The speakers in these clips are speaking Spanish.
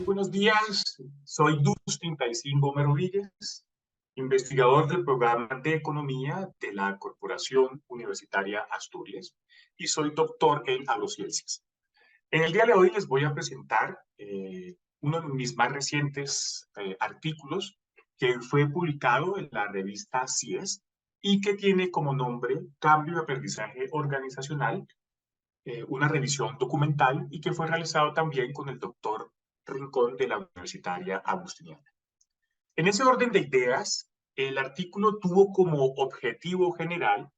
Buenos días, soy Dustin Taisin Gómez Rodríguez, investigador del programa de Economía de la Corporación Universitaria Asturias y soy doctor en agrociencias. En el día de hoy les voy a presentar uno de mis más recientes artículos que fue publicado en la revista CIES y que tiene como nombre Cambio de Aprendizaje Organizacional, una revisión documental y que fue realizado también con el doctor Rincón de la Universitaria Agustiniana. En ese orden de ideas, el artículo tuvo como objetivo general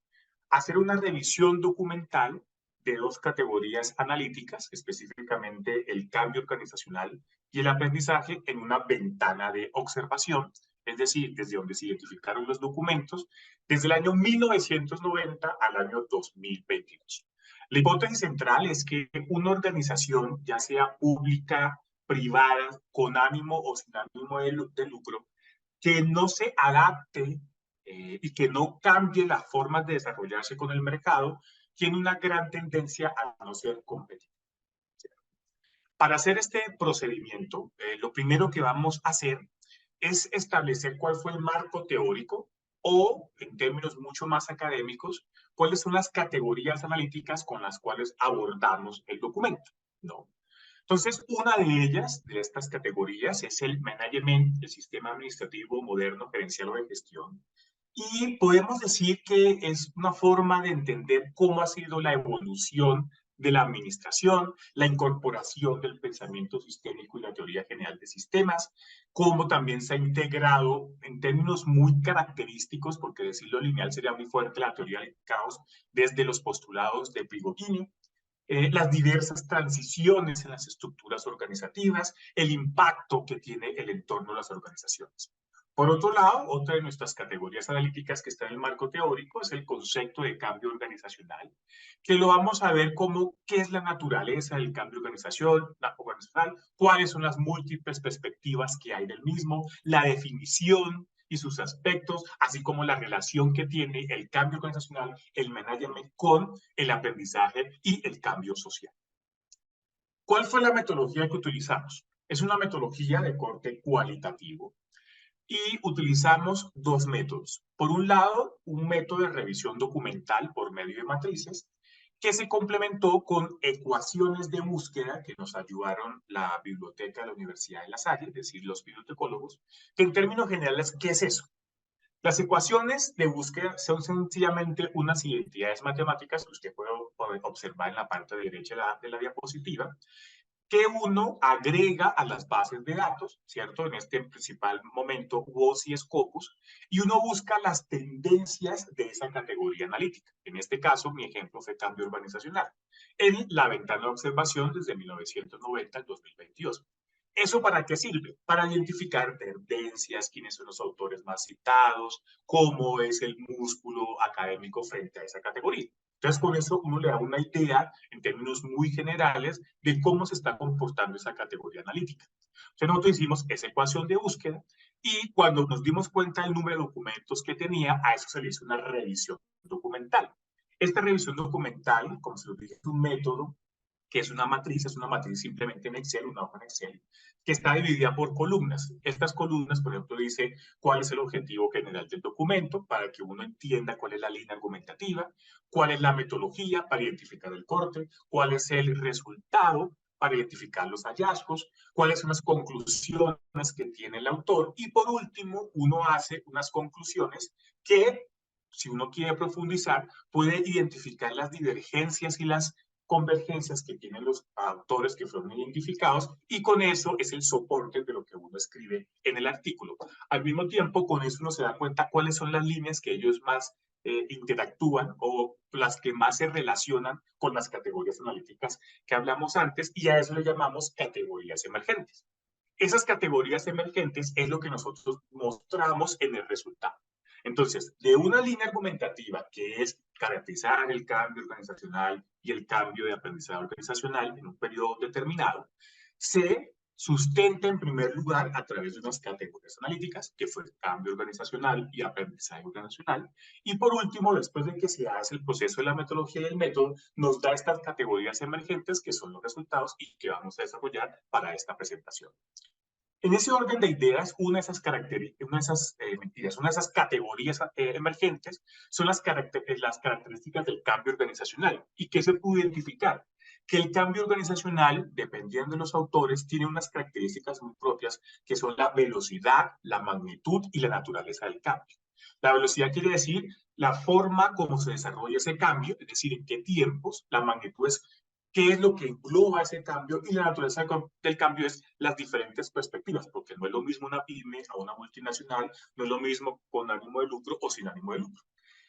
hacer una revisión documental de dos categorías analíticas, específicamente el cambio organizacional y el aprendizaje en una ventana de observación, es decir, desde donde se identificaron los documentos, desde el año 1990 al año 2022. La hipótesis central es que una organización, ya sea pública, privada, con ánimo o sin ánimo de lucro, que no se adapte y que no cambie las formas de desarrollarse con el mercado, tiene una gran tendencia a no ser competitiva. Para hacer este procedimiento, lo primero que vamos a hacer es establecer cuál fue el marco teórico o, en términos mucho más académicos, cuáles son las categorías analíticas con las cuales abordamos el documento, ¿no? Entonces, una de ellas, de estas categorías, es el management, el sistema administrativo moderno, gerencial o de gestión. Y podemos decir que es una forma de entender cómo ha sido la evolución de la administración, la incorporación del pensamiento sistémico y la teoría general de sistemas, cómo también se ha integrado en términos muy característicos, porque decirlo lineal sería muy fuerte, la teoría del caos desde los postulados de Prigogine, las diversas transiciones en las estructuras organizativas, el impacto que tiene el entorno de las organizaciones. Por otro lado, otra de nuestras categorías analíticas que está en el marco teórico es el concepto de cambio organizacional, que lo vamos a ver como qué es la naturaleza del cambio organizacional, cuáles son las múltiples perspectivas que hay del mismo, la definición y sus aspectos, así como la relación que tiene el cambio organizacional, el management con el aprendizaje y el cambio social. ¿Cuál fue la metodología que utilizamos? Es una metodología de corte cualitativo y utilizamos dos métodos. Por un lado, un método de revisión documental por medio de matrices que se complementó con ecuaciones de búsqueda que nos ayudaron la biblioteca de la Universidad de La Salle, es decir, los bibliotecólogos, que en términos generales, ¿qué es eso? Las ecuaciones de búsqueda son sencillamente unas identidades matemáticas que usted puede observar en la parte derecha de la diapositiva, que uno agrega a las bases de datos, ¿cierto? En este principal momento, WOS y Scopus, y uno busca las tendencias de esa categoría analítica. En este caso, mi ejemplo fue cambio organizacional, en la ventana de observación desde 1990 al 2022. ¿Eso para qué sirve? Para identificar tendencias, quiénes son los autores más citados, cómo es el músculo académico frente a esa categoría. Entonces, con eso uno le da una idea en términos muy generales de cómo se está comportando esa categoría analítica. Entonces, nosotros hicimos esa ecuación de búsqueda y cuando nos dimos cuenta del número de documentos que tenía, a eso se le hizo una revisión documental. Esta revisión documental, como se lo dije, es un método que es una matriz simplemente en Excel, una hoja en Excel, que está dividida por columnas. Estas columnas, por ejemplo, dice cuál es el objetivo general del documento para que uno entienda cuál es la línea argumentativa, cuál es la metodología para identificar el corte, cuál es el resultado para identificar los hallazgos, cuáles son las conclusiones que tiene el autor y por último uno hace unas conclusiones que si uno quiere profundizar puede identificar las divergencias y las convergencias que tienen los autores que fueron identificados y con eso es el soporte de lo que uno escribe en el artículo. Al mismo tiempo, con eso uno se da cuenta cuáles son las líneas que ellos más interactúan o las que más se relacionan con las categorías analíticas que hablamos antes y a eso le llamamos categorías emergentes. Esas categorías emergentes es lo que nosotros mostramos en el resultado. Entonces, de una línea argumentativa que es caracterizar el cambio organizacional y el cambio de aprendizaje organizacional en un periodo determinado, se sustenta en primer lugar a través de unas categorías analíticas, que fue cambio organizacional y aprendizaje organizacional, y por último, después de que se hace el proceso de la metodología y el método, nos da estas categorías emergentes que son los resultados y que vamos a desarrollar para esta presentación. En ese orden de ideas, una de esas categorías emergentes son las características del cambio organizacional. ¿Y qué se puede identificar? Que el cambio organizacional, dependiendo de los autores, tiene unas características muy propias que son la velocidad, la magnitud y la naturaleza del cambio. La velocidad quiere decir la forma como se desarrolla ese cambio, es decir, en qué tiempos. La magnitud es qué es lo que engloba ese cambio, y la naturaleza del cambio es las diferentes perspectivas, porque no es lo mismo una pyme a una multinacional, no es lo mismo con ánimo de lucro o sin ánimo de lucro.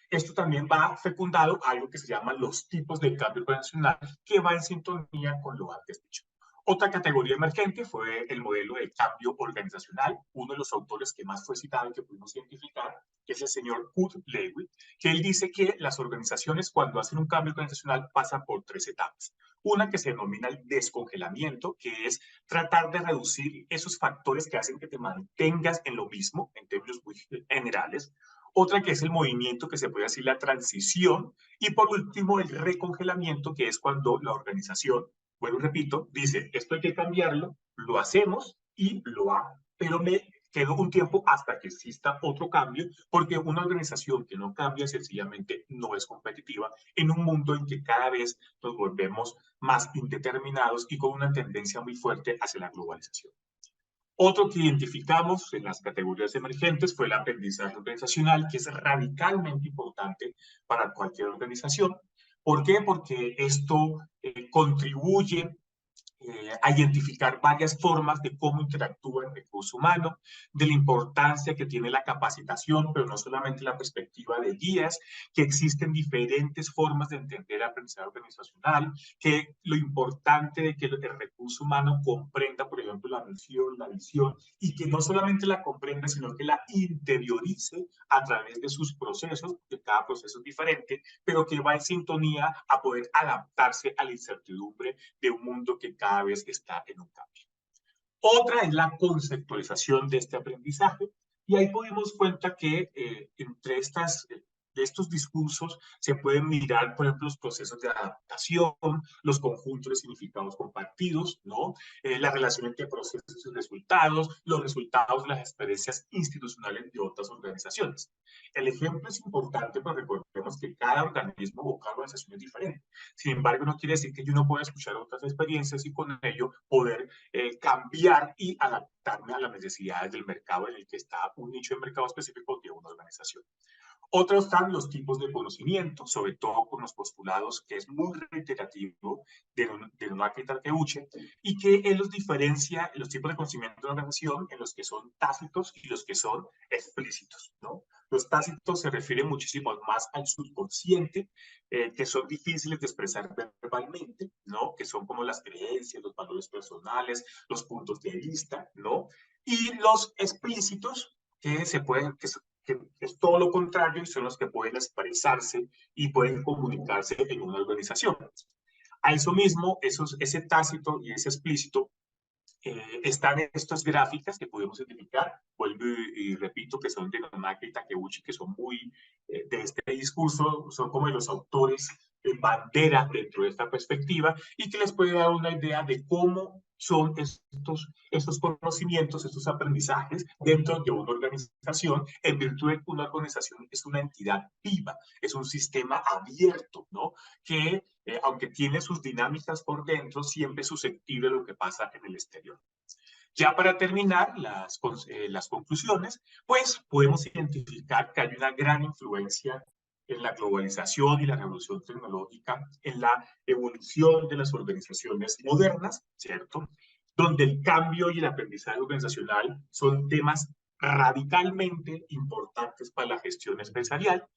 Esto también va fecundado a algo que se llama los tipos de cambio organizacional, que va en sintonía con lo antes dicho. Otra categoría emergente fue el modelo de cambio organizacional. Uno de los autores que más fue citado y que pudimos identificar es el señor Kurt Lewin, que él dice que las organizaciones cuando hacen un cambio organizacional pasan por 3 etapas. Una que se denomina el descongelamiento, que es tratar de reducir esos factores que hacen que te mantengas en lo mismo, en términos muy generales. Otra que es el movimiento, que se puede decir la transición. Y por último, el recongelamiento, que es cuando la organización, bueno, repito, dice, esto hay que cambiarlo, lo hacemos y lo hago. Pero me quedo un tiempo hasta que exista otro cambio, porque una organización que no cambia sencillamente no es competitiva en un mundo en que cada vez nos volvemos más indeterminados y con una tendencia muy fuerte hacia la globalización. Otro que identificamos en las categorías emergentes fue el aprendizaje organizacional, que es radicalmente importante para cualquier organización. ¿Por qué? Porque esto contribuye a identificar varias formas de cómo interactúa el recurso humano, de la importancia que tiene la capacitación, pero no solamente la perspectiva de guías, que existen diferentes formas de entender el aprendizaje organizacional, que lo importante de que el recurso humano comprenda, por ejemplo, la misión, la visión, y que no solamente la comprenda, sino que la interiorice a través de sus procesos, porque cada proceso es diferente, pero que va en sintonía a poder adaptarse a la incertidumbre de un mundo que cada vez está en un cambio. Otra es la conceptualización de este aprendizaje, y ahí podemos cuenta que entre de estos discursos se pueden mirar, por ejemplo, los procesos de adaptación, los conjuntos de significados compartidos, ¿no? La relación entre procesos y resultados, los resultados de las experiencias institucionales de otras organizaciones. El ejemplo es importante, pero recordemos que cada organismo o cada organización es diferente. Sin embargo, no quiere decir que yo no pueda escuchar otras experiencias y con ello poder cambiar y adaptarme a las necesidades del mercado en el que está un nicho de mercado específico de una organización. Otros están los tipos de conocimiento, sobre todo con los postulados, que es muy reiterativo de Nonaki Takeuchi, y que él los diferencia los tipos de conocimiento de la organización en los que son tácitos y los que son explícitos, ¿no? Los tácitos se refieren muchísimo más al subconsciente, que son difíciles de expresar verbalmente, ¿no? Que son como las creencias, los valores personales, los puntos de vista, ¿no? Y los explícitos, que se pueden, que es todo lo contrario y son los que pueden expresarse y pueden comunicarse en una organización. A eso mismo, ese tácito y ese explícito están estas gráficas que podemos identificar, vuelvo y repito, que son de Nonaki y Takeuchi, que son muy de este discurso, son como de los autores en bandera dentro de esta perspectiva, y que les puede dar una idea de cómo son estos conocimientos, estos aprendizajes dentro de una organización, en virtud de que una organización es una entidad viva, es un sistema abierto, ¿no? Que aunque tiene sus dinámicas por dentro, siempre es susceptible a lo que pasa en el exterior. Ya para terminar las conclusiones, pues podemos identificar que hay una gran influencia en la globalización y la revolución tecnológica, en la evolución de las organizaciones modernas, ¿cierto? Donde el cambio y el aprendizaje organizacional son temas radicalmente importantes para la gestión empresarial,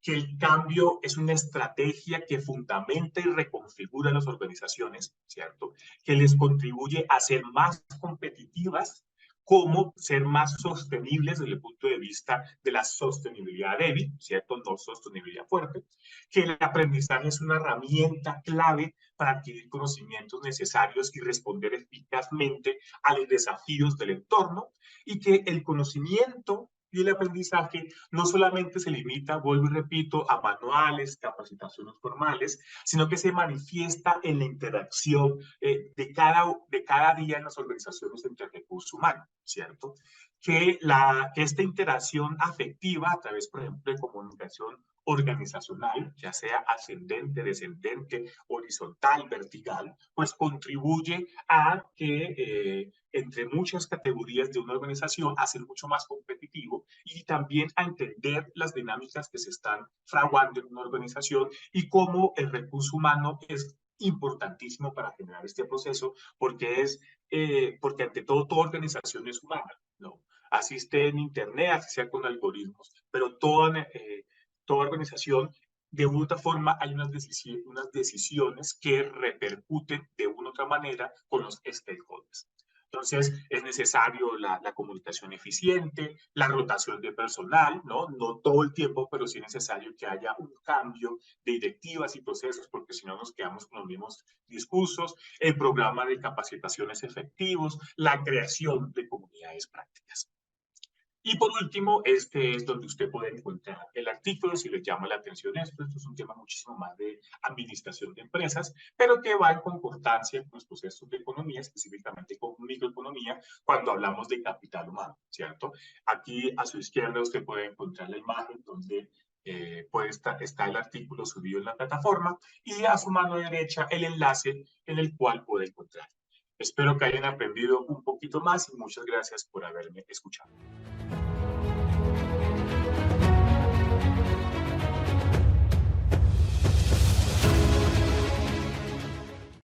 que el cambio es una estrategia que fundamenta y reconfigura las organizaciones, ¿cierto? Que les contribuye a ser más competitivas, cómo ser más sostenibles desde el punto de vista de la sostenibilidad débil, ¿cierto? No sostenibilidad fuerte, que el aprendizaje es una herramienta clave para adquirir conocimientos necesarios y responder eficazmente a los desafíos del entorno, y que el conocimiento y el aprendizaje no solamente se limita, vuelvo y repito, a manuales, capacitaciones formales, sino que se manifiesta en la interacción de cada día en las organizaciones entre recursos humanos, ¿cierto? Que esta interacción afectiva a través, por ejemplo, de comunicación organizacional, ya sea ascendente, descendente, horizontal, vertical, pues contribuye a que entre muchas categorías de una organización a ser mucho más competitivo y también a entender las dinámicas que se están fraguando en una organización y cómo el recurso humano es importantísimo para generar este proceso, porque ante todo, toda organización es humana, ¿no? Así esté en Internet, así sea con algoritmos, pero toda organización, de una u otra forma, hay unas decisiones que repercuten de una u otra manera con los stakeholders. Entonces, es necesario la comunicación eficiente, la rotación de personal, ¿no? No todo el tiempo, pero sí es necesario que haya un cambio de directivas y procesos, porque si no nos quedamos con los mismos discursos, el programa de capacitaciones efectivos, la creación de comunidades prácticas. Y por último, este es donde usted puede encontrar el artículo, si les llama la atención esto. Esto es un tema muchísimo más de administración de empresas, pero que va en concordancia con los procesos de economía, específicamente con microeconomía, cuando hablamos de capital humano, ¿cierto? Aquí a su izquierda usted puede encontrar la imagen donde está el artículo subido en la plataforma, y a su mano derecha el enlace en el cual puede encontrar. Espero que hayan aprendido un poquito más y muchas gracias por haberme escuchado.